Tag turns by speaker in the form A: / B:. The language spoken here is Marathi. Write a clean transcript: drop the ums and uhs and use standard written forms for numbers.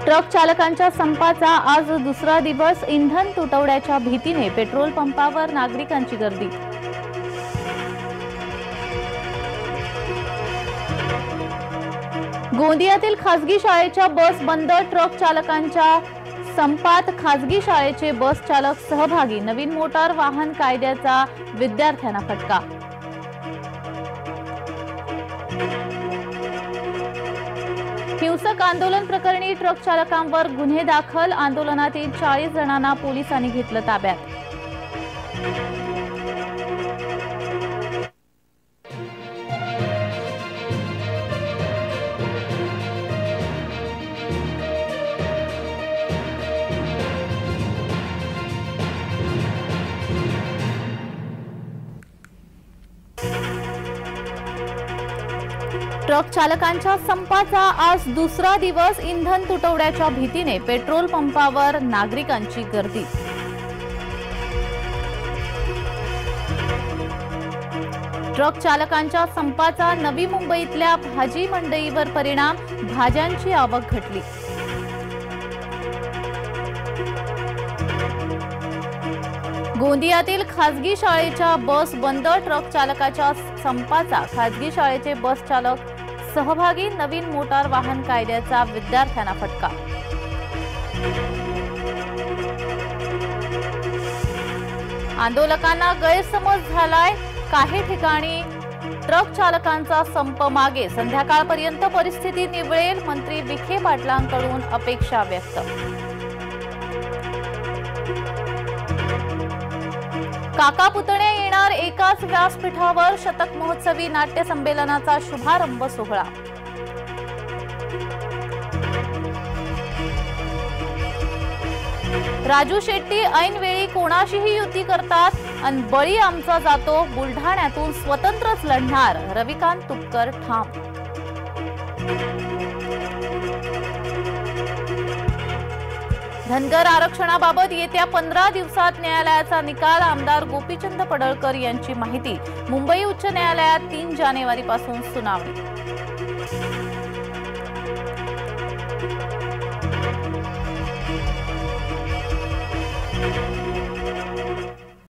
A: ट्रक चालकांच्या संपाचा आज दुसरा दिवस. इंधन तुटवड्याच्या भीतीने पेट्रोल पंपावर नागरिकांची गर्दी. गोंदियातील खासगी शाळेच्या बस बंद. ट्रक चालकांच्या संपात खासगी शाळेचे बस चालक सहभागी. नवीन मोटार वाहन कायद्याचा विद्यार्थ्यांना फटका. हिंसक आंदोलन प्रकरणी ट्रक चालकांवर गुन्हे दाखल. आंदोलनातील 40 जणांना पोलिसांनी घेतलं ताब्यात. ट्रक चालकांच्या संपाचा आज दुसरा दिवस. इंधन तुटवड्याच्या भीतीने पेट्रोल पंपावर नागरिकांची गर्दी. ट्रक चालकांच्या संपाचा नवी मुंबईतल्या भाजी मंडईवर परिणाम. भाज्यांची आवक घटली. गोंदियातील खासगी शाळेच्या बस बंद. ट्रक चालकाच्या संपाचा खासगी शाळेचे बस चालक सहभागी. नवीन मोटार वाहन कायद्याचा विद्यार्थ्यांना फटका. आंदोलकांना गैरसमज झालाय. काही ठिकाणी ट्रक चालकांचा संप मागे. संध्याकाळपर्यंत परिस्थिती निवळेल. मंत्री विखे पाटलांकडून अपेक्षा व्यक्त. काका पुतणे येणार एकाच व्यासपीठावर. शतक महोत्सवी नाट्य संमेलनाचा शुभारंभ सोहळा. राजू शेट्टी ऐनवेळी कोणाशीही युती करतात आणि बळी आमचा जातो. बुलढाण्यातून स्वतंत्रच लढणार. रविकांत तुपकर ठाम. धनगर आरक्षणाबाबत येत्या 15 दिवसात न्यायालयाचा निकाल. आमदार गोपीचंद पडळकर यांची माहिती. मुंबई उच्च न्यायालयात 3 जानेवारीपासून सुनावणी.